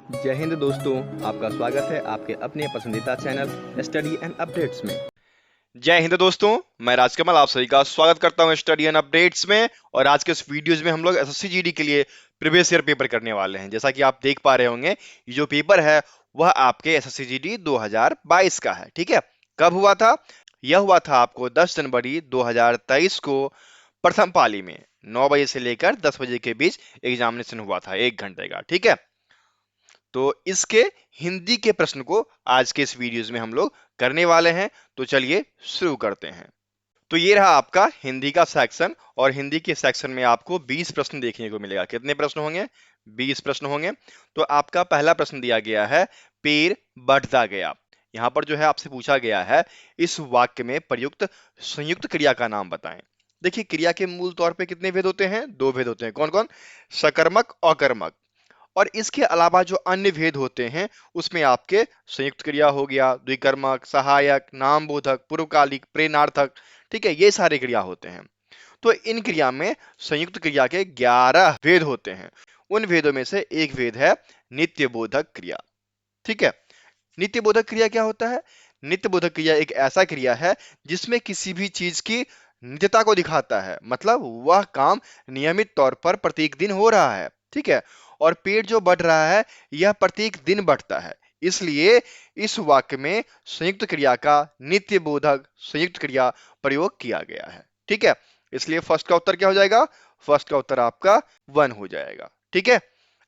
जय हिंद दोस्तों, आपका स्वागत है आपके अपने पसंदीदा चैनल स्टडी एंड अपडेट्स में। जय हिंद दोस्तों, मैं राजकमल आप सभी का स्वागत करता हूं स्टडी एंड अपडेट्स में। और आज के इस वीडियोज में हम लोग एसएससी जीडी के लिए प्रीवियस ईयर पेपर करने वाले हैं। जैसा कि आप देख पा रहे होंगे, ये जो पेपर है वह आपके एसएससी जीडी 2022 का है। ठीक है, कब हुआ था? यह हुआ था आपको 10 जनवरी 2023 को प्रथम पाली में 9 बजे से लेकर 10 बजे के बीच एग्जामिनेशन हुआ था, 1 घंटे का। ठीक है, तो इसके हिंदी के प्रश्न को आज के इस वीडियोज में हम लोग करने वाले हैं। तो चलिए शुरू करते हैं। तो ये रहा आपका हिंदी का सेक्शन, और हिंदी के सेक्शन में आपको 20 प्रश्न देखने को मिलेगा। कितने प्रश्न होंगे? 20 प्रश्न होंगे। तो आपका पहला प्रश्न दिया गया है, पेड़ बढ़ता गया। यहां पर जो है आपसे पूछा गया है, इस वाक्य में प्रयुक्त संयुक्त क्रिया का नाम बताएं। देखिए, क्रिया के मूल तौर पे कितने भेद होते हैं? 2 भेद होते हैं। कौन कौन? सकर्मक, अकर्मक। और इसके अलावा जो अन्य भेद होते हैं उसमें आपके संयुक्त क्रिया हो गया, द्विकर्मक, सहायक, नामबोधक, पूर्वकालिक, प्रेरणार्थक। ठीक है, ये सारे क्रिया होते हैं। तो इन क्रिया में संयुक्त क्रिया के 11 भेद होते हैं। उन भेदों में से एक भेद है नित्य बोधक क्रिया। ठीक है, नित्य बोधक क्रिया क्या होता है? नित्य बोधक क्रिया एक ऐसा क्रिया है जिसमें किसी भी चीज की नित्यता को दिखाता है, मतलब वह काम नियमित तौर पर प्रत्येक दिन हो रहा है। ठीक है, और पेड़ जो बढ़ रहा है यह प्रत्येक दिन बढ़ता है। इसलिए इस वाक्य में संयुक्त क्रिया का नित्य बोधक संयुक्त क्रिया प्रयोग किया गया है। ठीक है, इसलिए फर्स्ट का उत्तर क्या हो जाएगा? फर्स्ट का उत्तर आपका 1 हो जाएगा। ठीक है,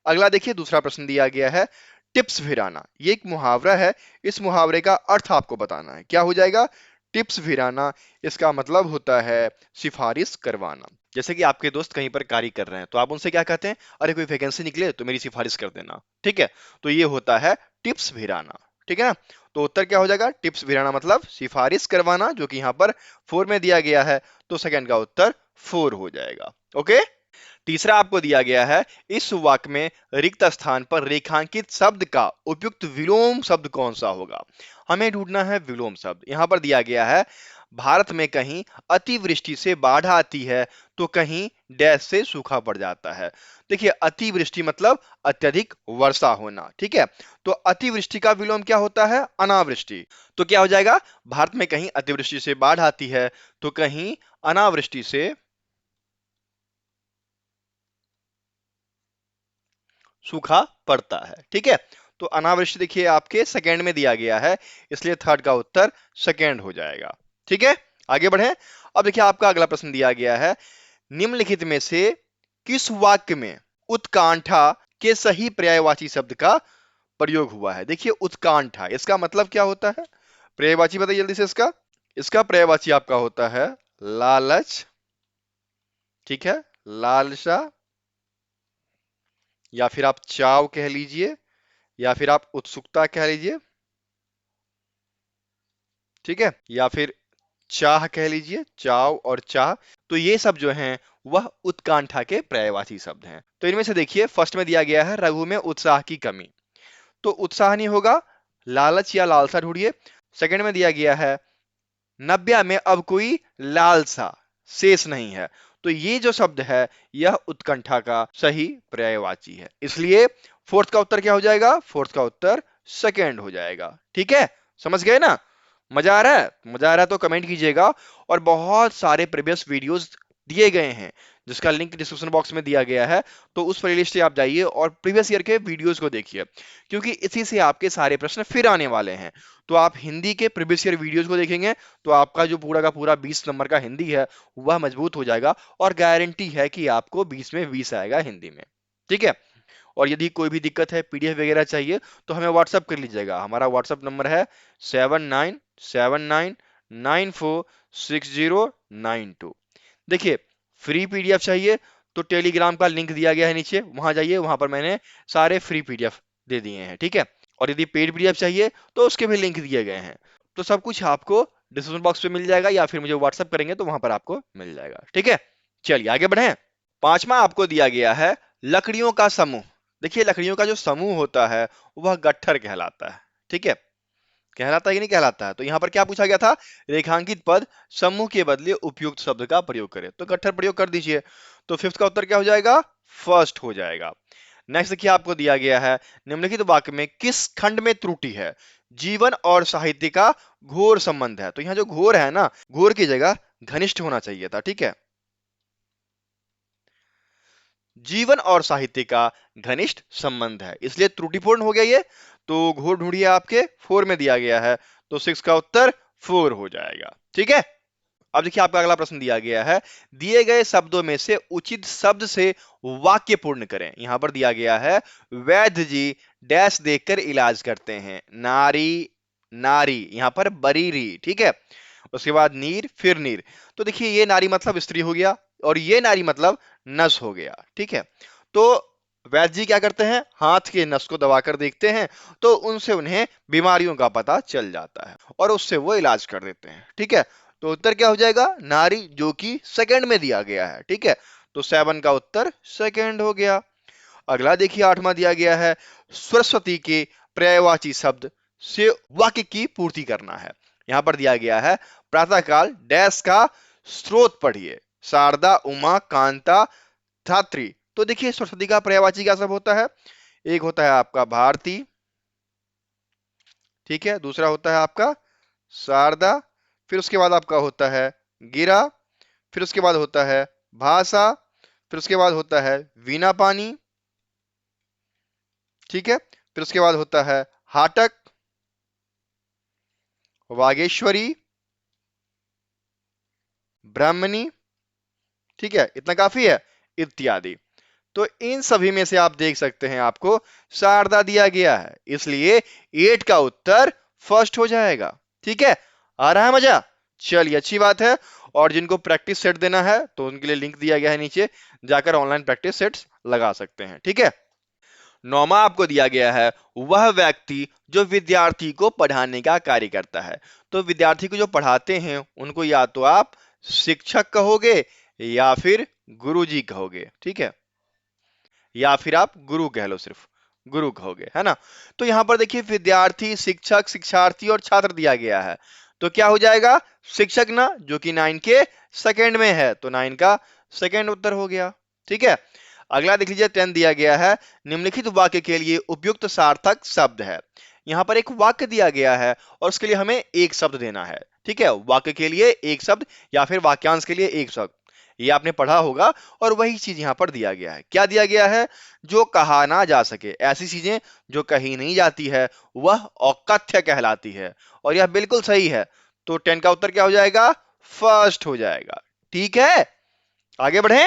अगला देखिए, दूसरा प्रश्न दिया गया है, टिप्स भिराना। ये एक मुहावरा है, इस मुहावरे का अर्थ आपको बताना है। क्या हो जाएगा? टिप्स भिराना, इसका मतलब होता है सिफारिश करवाना। जैसे कि आपके दोस्त कहीं पर कार्य कर रहे हैं तो आप उनसे क्या कहते हैं? अरे कोई वैकेंसी निकले तो मेरी सिफारिश कर देना। ठीक है, तो ये होता है टिप्स भिराना। ठीक है ना? तो उत्तर क्या हो जाएगा? टिप्स भिराना मतलब सिफारिश करवाना, जो कि यहाँ पर 4 में दिया गया है। तो सेकंड का उत्तर 4 हो जाएगा। ओके, तीसरा आपको दिया गया है, इस वाक्य में रिक्त स्थान पर रेखांकित शब्द का उपयुक्त विलोम शब्द कौन सा होगा? हमें ढूंढना है विलोम शब्द। यहां पर दिया गया है, भारत में कहीं अतिवृष्टि से बाढ़ आती है तो कहीं डैश से सूखा पड़ जाता है। देखिए, अतिवृष्टि मतलब अत्यधिक वर्षा होना। ठीक है, तो अतिवृष्टि का विलोम क्या होता है? अनावृष्टि। तो क्या हो जाएगा? भारत में कहीं अतिवृष्टि से बाढ़ आती है तो कहीं अनावृष्टि से सूखा पड़ता है। ठीक है, तो अनावृष्टि देखिए आपके सेकेंड में दिया गया है, इसलिए थर्ड का उत्तर सेकेंड हो जाएगा। ठीक है, आगे बढ़े। अब देखिए, आपका अगला प्रश्न दिया गया है, निम्नलिखित में से किस वाक्य में उत्कंठा के सही पर्यायवाची शब्द का प्रयोग हुआ है? देखिए, उत्कंठा इसका मतलब क्या होता है? पर्यायवाची बताइए जल्दी से इसका। इसका पर्यायवाची आपका होता है लालच। ठीक है, लालसा, या फिर आप चाव कह लीजिए, या फिर आप उत्सुकता कह लीजिए। ठीक है, या फिर चाह कह लीजिए, चाव और चाह। तो ये सब जो हैं वह उत्कंठा के पर्यायवाची शब्द हैं। तो इनमें से देखिए, फर्स्ट में दिया गया है, रघु में उत्साह की कमी। तो उत्साह नहीं होगा, लालच या लालसा ढूंढिए। सेकंड में दिया गया है, नव्या में अब कोई लालसा शेष नहीं है। तो ये जो शब्द है यह उत्कंठा का सही पर्यायवाची है। इसलिए फोर्थ का उत्तर क्या हो जाएगा? फोर्थ का उत्तर सेकेंड हो जाएगा। ठीक है, समझ गए ना? मजा आ रहा है? मजा आ रहा है तो कमेंट कीजिएगा। और बहुत सारे प्रीवियस वीडियोस दिए गए हैं जिसका लिंक डिस्क्रिप्शन बॉक्स में दिया गया है। तो उस प्लेलिस्ट से आप जाइए और प्रीवियस ईयर के वीडियोस को देखिए, क्योंकि इसी से आपके सारे प्रश्न फिर आने वाले हैं। तो आप हिंदी के प्रीवियस ईयर वीडियोस को देखेंगे तो आपका जो पूरा का पूरा 20 नंबर का हिंदी है वह मजबूत हो जाएगा, और गारंटी है कि आपको 20 में 20 आएगा हिंदी में। ठीक है, और यदि कोई भी दिक्कत है, पीडीएफ वगैरह चाहिए, तो हमें व्हाट्सअप कर लीजिएगा। हमारा व्हाट्सअप नंबर है 7979946092। देखिए, फ्री पीडीएफ चाहिए तो टेलीग्राम का लिंक दिया गया है नीचे, वहां जाइए, वहां पर मैंने सारे फ्री पीडीएफ दे दिए हैं। ठीक है, और यदि पेड पीडीएफ चाहिए तो उसके भी लिंक दिए गए हैं। तो सब कुछ आपको डिस्क्रिप्शन बॉक्स पे मिल जाएगा, या फिर मुझे व्हाट्सअप करेंगे तो वहां पर आपको मिल जाएगा। ठीक है, चलिए आगे बढ़े। पांचवा आपको दिया गया है, लकड़ियों का समूह। देखिए, लकड़ियों का जो समूह होता है वह गट्ठर कहलाता है। ठीक है, कहलाता है कि नहीं कहलाता है? तो यहां पर क्या पूछा गया था? रेखांकित पद समूह के बदले उपयुक्त शब्द का प्रयोग करें। तो गट्ठर प्रयोग कर दीजिए। तो फिफ्थ का उत्तर क्या हो जाएगा? फर्स्ट हो जाएगा। नेक्स्ट देखिए आपको दिया गया है निम्नलिखित वाक्य में किस खंड में त्रुटि है? जीवन और साहित्य का घोर संबंध है। तो यहाँ जो घोर है ना, घोर की जगह घनिष्ठ होना चाहिए था, ठीक है। जीवन और साहित्य का घनिष्ठ संबंध है, इसलिए त्रुटिपूर्ण हो गया ये। तो घोर ढूंढिए, आपके 4 में दिया गया है, तो 6 का उत्तर 4 हो जाएगा, ठीक है। अब देखिए आपका अगला प्रश्न दिया गया है, दिए गए शब्दों में से उचित शब्द से वाक्य पूर्ण करें। यहां पर दिया गया है वैद्य जी डैश देखकर इलाज करते हैं। नारी, नारी यहां पर बरीरी, ठीक है। उसके बाद नीर, फिर नीर। तो देखिए ये नारी मतलब स्त्री हो गया और ये नारी मतलब नस हो गया, ठीक है। तो वैद्य जी क्या करते हैं, हाथ के नस को दबाकर देखते हैं, तो उनसे उन्हें बीमारियों का पता चल जाता है और उससे वो इलाज कर देते हैं, ठीक है। तो उत्तर क्या हो जाएगा, नारी, जो कि सेकंड में दिया गया है, ठीक है। तो 7 का उत्तर सेकंड हो गया। अगला देखिए 8वां दिया गया है, सरस्वती के पर्यायवाची शब्द से वाक्य की पूर्ति करना है। यहां पर दिया गया है प्रातःकाल डैश का स्रोत पढ़िए। शारदा, उमा, कांता, धात्री। तो देखिए सरस्वती का पर्यायवाची क्या सब होता है, एक होता है आपका भारती, ठीक है, दूसरा होता है आपका शारदा, फिर उसके बाद आपका होता है गिरा, फिर उसके बाद होता है भाषा, फिर उसके बाद होता है वीणा पानी, ठीक है, फिर उसके बाद होता है हाटक, वागेश्वरी, ब्राह्मणी, ठीक है, इतना काफी है, इत्यादि। तो इन सभी में से आप देख सकते हैं आपको शारदा दिया गया है, इसलिए 8 का उत्तर फर्स्ट हो जाएगा, ठीक है। आ रहा है मजा, चलिए अच्छी बात है। और जिनको प्रैक्टिस सेट देना है तो उनके लिए लिंक दिया गया है नीचे, जाकर ऑनलाइन प्रैक्टिस सेट्स लगा सकते हैं, ठीक है। 9वां आपको दिया गया है, वह व्यक्ति जो विद्यार्थी को पढ़ाने का कार्य करता है। तो विद्यार्थी को जो पढ़ाते हैं उनको या तो आप शिक्षक कहोगे या फिर गुरुजी कहोगे, ठीक है, या फिर आप गुरु कह लो, सिर्फ गुरु कहोगे, है ना। तो यहां पर देखिए विद्यार्थी, शिक्षक, शिक्षार्थी और छात्र दिया गया है, तो क्या हो जाएगा, शिक्षक ना, जो कि 9 के सेकंड में है, तो 9 का सेकंड उत्तर हो गया, ठीक है। अगला देख लीजिए 10 दिया गया है, निम्नलिखित वाक्य के लिए उपयुक्त सार्थक शब्द है। यहां पर एक वाक्य दिया गया है और उसके लिए हमें एक शब्द देना है, ठीक है। वाक्य के लिए एक शब्द या फिर वाक्यांश के लिए एक शब्द, ये आपने पढ़ा होगा और वही चीज यहां पर दिया गया है। क्या दिया गया है, जो कहा ना जा सके, ऐसी चीजें जो कही नहीं जाती है वह अकथ्य कहलाती है, और यह बिल्कुल सही है। तो 10 का उत्तर क्या हो जाएगा, फर्स्ट हो जाएगा, ठीक है। आगे बढ़े।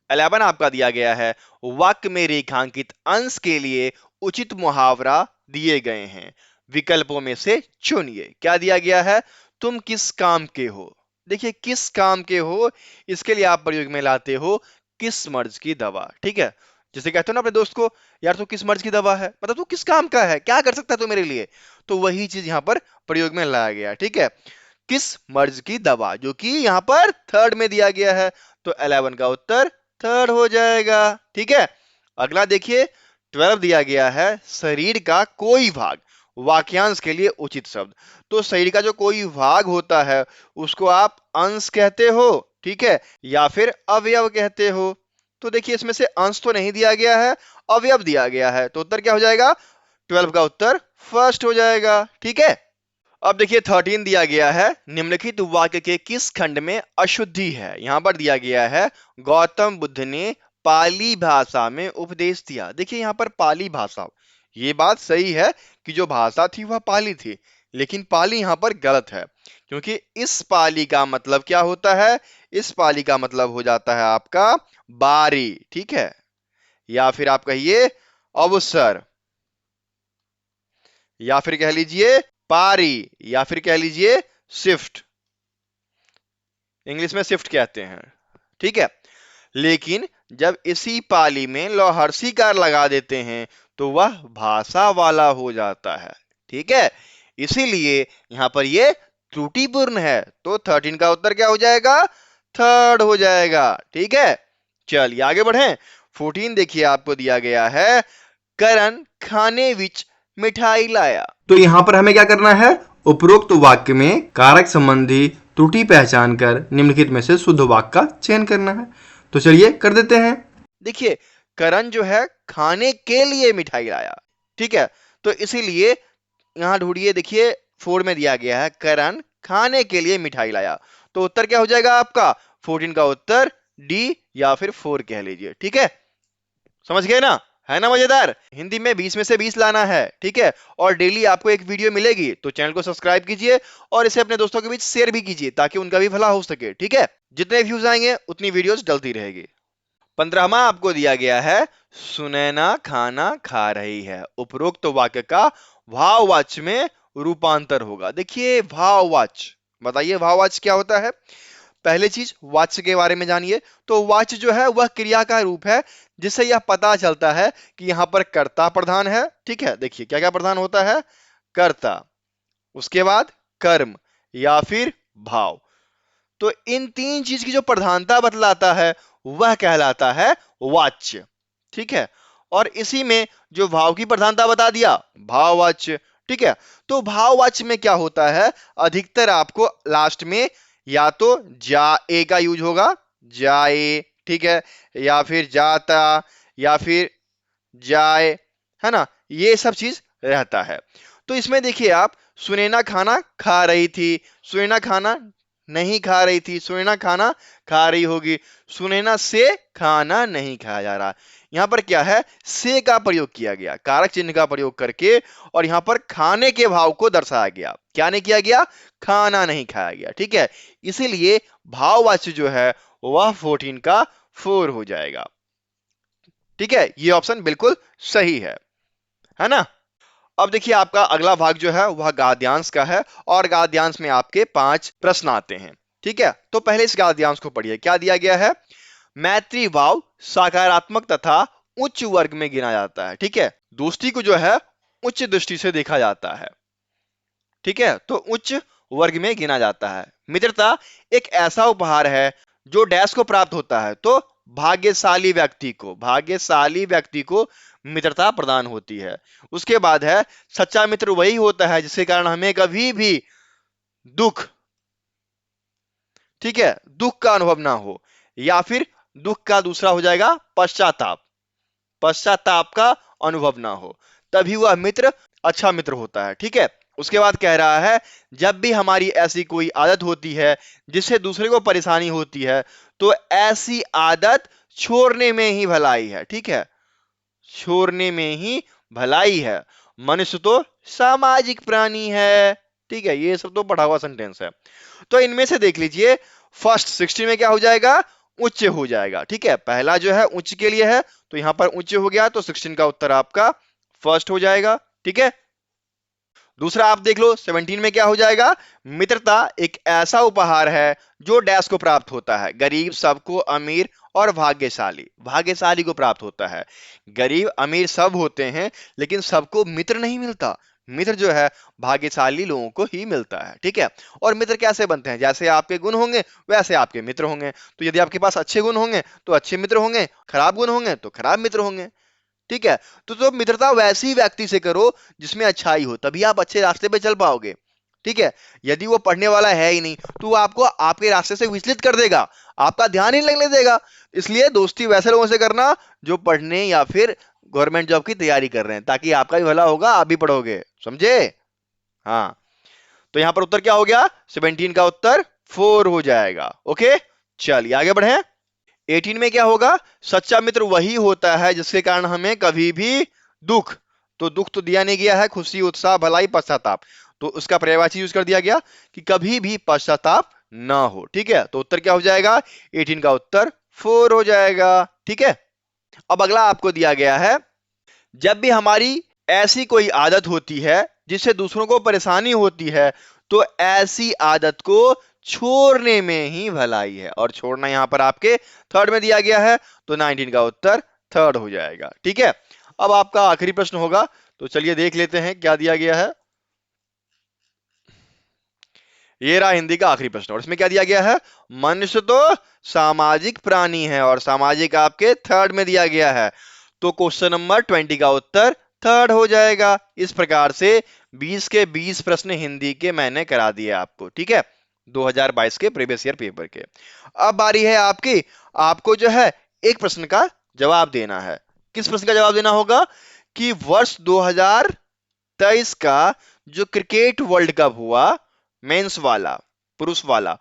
11 आपका दिया गया है, वाक्य में रेखांकित अंश के लिए उचित मुहावरा दिए गए हैं, विकल्पों में से चुनिए। क्या दिया गया है, तुम किस काम के हो। देखिए किस काम के हो, इसके लिए आप प्रयोग में लाते हो किस मर्ज की दवा, ठीक है। जैसे कहते हो ना अपने दोस्त को, यार तू किस मर्ज की दवा है, मतलब तू किस काम का है, क्या कर सकता है तू मेरे लिए। तो वही चीज यहां पर प्रयोग में लाया गया, ठीक है। किस मर्ज की दवा, जो कि यहां पर थर्ड में दिया गया है, तो 11 का उत्तर थर्ड हो जाएगा, ठीक है। अगला देखिए 12 दिया गया है, शरीर का कोई भाग वाक्यांश के लिए उचित शब्द। तो शरीर का जो कोई भाग होता है उसको आप अंश कहते हो, ठीक है, या फिर अवयव कहते हो। तो देखिए इसमें से अंश तो नहीं दिया गया है, अवयव दिया गया है, तो उत्तर क्या हो जाएगा, 12 का उत्तर फर्स्ट हो जाएगा, ठीक है। अब देखिए 13 दिया गया है, निम्नलिखित वाक्य के किस खंड में अशुद्धि है। यहां पर दिया गया है, गौतम बुद्ध ने पाली भाषा में उपदेश दिया। देखिए यहां पर पाली भाषा, ये बात सही है कि जो भाषा थी वह पाली थी, लेकिन पाली यहां पर गलत है, क्योंकि इस पाली का मतलब क्या होता है, इस पाली का मतलब हो जाता है आपका बारी, ठीक है, या फिर आप कहिए अवसर, या फिर कह लीजिए पारी, या फिर कह लीजिए शिफ्ट, इंग्लिश में शिफ्ट कहते हैं, ठीक है। लेकिन जब इसी पाली में लोहर्षी कार लगा देते हैं तो वह भाषा वाला हो जाता है, ठीक है। इसीलिए यहां पर ये त्रुटिपूर्ण है, तो 13 का उत्तर क्या हो जाएगा, थर्ड हो जाएगा, ठीक है। चलिए आगे बढ़ें। 14 देखिए आपको दिया गया है, करण खाने विच मिठाई लाया। तो यहां पर हमें क्या करना है, उपरोक्त वाक्य में कारक संबंधी त्रुटि पहचान कर निम्नलिखित में से शुद्ध वाक्य का चयन करना है। तो चलिए कर देते हैं। देखिए करण जो है खाने के लिए मिठाई लाया। ठीक है, तो इसीलिए यहां ढूंढिए, देखिए 4 में दिया गया है करण खाने के लिए मिठाई लाया। तो उत्तर क्या हो जाएगा आपका 14 का उत्तर डी या फिर 4 कह लीजिए। ठीक है, समझ गए ना, है ना मजेदार। हिंदी में 20 में से 20 लाना है। ठीक है, और डेली आपको एक वीडियो मिलेगी, तो चैनल को सब्सक्राइब कीजिए और इसे अपने दोस्तों के बीच शेयर भी कीजिए ताकि उनका भी भला हो सके। ठीक है, जितने व्यूज आएंगे उतनी वीडियोस डलती रहेगी। 15वां आपको दिया गया है सुनैना खाना खा रही है। उपरोक्त वाक्य का भाववाच्य में रूपांतर होगा। देखिए भाववाच्य, बताइए भाववाच्य क्या होता है। पहले चीज वाच्य के बारे में जानिए। तो वाच्य जो है वह क्रिया का रूप है जिससे यह पता चलता है कि यहां पर कर्ता प्रधान है। ठीक है, देखिए क्या क्या प्रधान होता है, कर्ता, उसके बाद कर्म या फिर भाव। तो इन तीन चीज की जो प्रधानता बतलाता है वह कहलाता है वाच्य। ठीक है, और इसी में जो भाव की प्रधानता बता दिया भाववाच्य। ठीक है, तो भाववाच्य में क्या होता है, अधिकतर आपको लास्ट में या तो जा ए का यूज होगा, जाए, ठीक है, या फिर जाता, या फिर जाए, है ना, ये सब चीज रहता है। तो इसमें देखिए आप, सुनैना खाना खा रही थी, सुनैना खाना नहीं खा रही थी, सुनैना खाना खा रही होगी, सुनैना से खाना नहीं खाया जा रहा। यहां पर क्या है, से का प्रयोग किया गया, कारक चिन्ह का प्रयोग करके, और यहां पर खाने के भाव को दर्शाया गया। क्या नहीं किया गया, खाना नहीं खाया गया। ठीक है, इसीलिए भाववाच्य जो है वह 14 का 4 हो जाएगा। ठीक है, ये ऑप्शन बिल्कुल सही है ना। अब देखिए आपका अगला भाग जो है वह गद्यांश का है, और गद्यांश में आपके 5 प्रश्न आते हैं। ठीक है, तो पहले इस गद्यांश को पढ़िए। क्या दिया गया है, मैत्री भाव सकारात्मक तथा उच्च वर्ग में गिना जाता है। ठीक है, दोस्ती को जो है उच्च दृष्टि से देखा जाता है। ठीक है, तो उच्च वर्ग में गिना जाता है। मित्रता एक ऐसा उपहार है जो डैश को प्राप्त होता है, तो भाग्यशाली व्यक्ति को मित्रता प्रदान होती है। उसके बाद है सच्चा मित्र वही होता है जिसके कारण हमें कभी भी दुख, ठीक है, दुख का अनुभव ना हो, या फिर दुख का दूसरा हो जाएगा पश्चाताप, पश्चाताप का अनुभव ना हो, तभी वह मित्र अच्छा मित्र होता है। ठीक है, उसके बाद कह रहा है जब भी हमारी ऐसी कोई आदत होती है जिससे दूसरे को परेशानी होती है तो ऐसी आदत छोड़ने में ही भलाई है। ठीक है, छोड़ने में ही भलाई है। मनुष्य तो सामाजिक प्राणी है। ठीक है, ये सब तो पढ़ा हुआ सेंटेंस है। तो इनमें से देख लीजिए, फर्स्ट 16 में क्या हो जाएगा, उच्च हो जाएगा। ठीक है, पहला जो है उच्च के लिए है, तो यहां पर उच्च हो गया, तो 16 का उत्तर आपका फर्स्ट हो जाएगा। ठीक है, दूसरा आप देख लो 17 में क्या हो जाएगा, मित्रता एक ऐसा उपहार है जो डैश को प्राप्त होता है, गरीब सबको, अमीर और भाग्यशाली, भाग्यशाली को प्राप्त होता है। गरीब अमीर सब होते हैं लेकिन सबको मित्र नहीं मिलता, मित्र जो है भाग्यशाली लोगों को ही मिलता है। ठीक है, और मित्र कैसे बनते हैं, जैसे आपके गुण होंगे वैसे आपके मित्र होंगे। तो यदि आपके पास अच्छे गुण होंगे तो अच्छे मित्र होंगे, खराब गुण होंगे तो खराब मित्र होंगे। ठीक है, तो मित्रता वैसी व्यक्ति से करो जिसमें अच्छाई हो, तभी आप अच्छे रास्ते पे चल पाओगे। ठीक है, यदि वो पढ़ने वाला है ही नहीं तो वो आपको आपके रास्ते से विचलित कर देगा, आपका ध्यान ही लगने देगा। इसलिए दोस्ती वैसे लोगों से करना जो पढ़ने या फिर गवर्नमेंट जॉब की तैयारी कर रहे हैं, ताकि आपका भी भला होगा, आप भी पढ़ोगे, समझे। हाँ, तो यहां पर उत्तर क्या हो गया, 17 का उत्तर 4 हो जाएगा। ओके, चलिए आगे बढ़े। 18 में क्या होगा, सच्चा मित्र वही होता है जिसके कारण हमें कभी भी दुख, तो दुख तो दिया नहीं गया है, खुशी, उत्साह, भलाई, पश्चाताप, तो उसका पर्यायवाची यूज कर दिया गया कि कभी भी पश्चाताप ना हो। ठीक है, तो उत्तर क्या हो जाएगा, 18 का उत्तर 4 हो जाएगा। ठीक है, अब अगला आपको दिया गया है, जब भी हमारी ऐसी कोई आदत होती है जिससे दूसरों को परेशानी होती है तो ऐसी आदत को छोड़ने में ही भलाई है, और छोड़ना यहां पर आपके थर्ड में दिया गया है, तो 19 का उत्तर थर्ड हो जाएगा। ठीक है, अब आपका आखिरी प्रश्न होगा, तो चलिए देख लेते हैं क्या दिया गया है। ये रहा हिंदी का आखिरी प्रश्न, और इसमें क्या दिया गया है, मनुष्य तो सामाजिक प्राणी है, और सामाजिक आपके थर्ड में दिया गया है, तो क्वेश्चन नंबर 20 का उत्तर थर्ड हो जाएगा। इस प्रकार से 20 के 20 प्रश्न हिंदी के मैंने करा दिए आपको। ठीक है, 2022 के प्रीवियस ईयर पेपर के। अब बारी है आपकी, आपको जो है एक प्रश्न का जवाब देना है। किस प्रश्न का जवाब देना होगा कि वर्ष 2023 का जो क्रिकेट वर्ल्ड कप हुआ मेंस वाला, पुरुष वाला,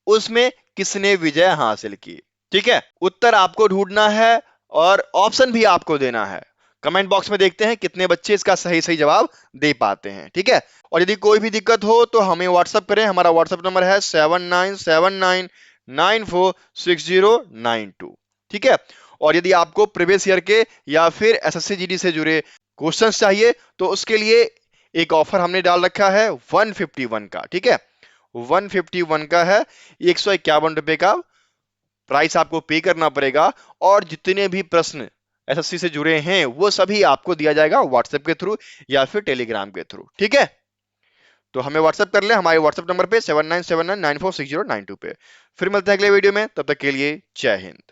उसमें किसने विजय हासिल की। ठीक है, उत्तर आपको ढूंढना है और ऑप्शन भी आपको देना है। कमेंट बॉक्स में देखते हैं कितने बच्चे इसका सही सही जवाब दे पाते हैं। ठीक है, और यदि कोई भी दिक्कत हो तो हमें व्हाट्सएप करें। हमारा व्हाट्सएप नंबर है 7979946092। ठीक है, और यदि आपको प्रीवियस ईयर के या फिर एसएससी जीडी से जुड़े क्वेश्चंस चाहिए तो उसके लिए एक ऑफर हमने डाल रखा है 151 का। ठीक है, 151 का है, 151 रुपए का प्राइस आपको पे करना पड़ेगा, और जितने भी प्रश्न एसएससी से जुड़े हैं वो सभी आपको दिया जाएगा व्हाट्सएप के थ्रू या फिर टेलीग्राम के थ्रू। ठीक है, तो हमें व्हाट्सएप कर ले हमारे व्हाट्सएप नंबर पे 7979946092 पे। फिर मिलते हैं अगले वीडियो में, तब तक के लिए जय हिंद।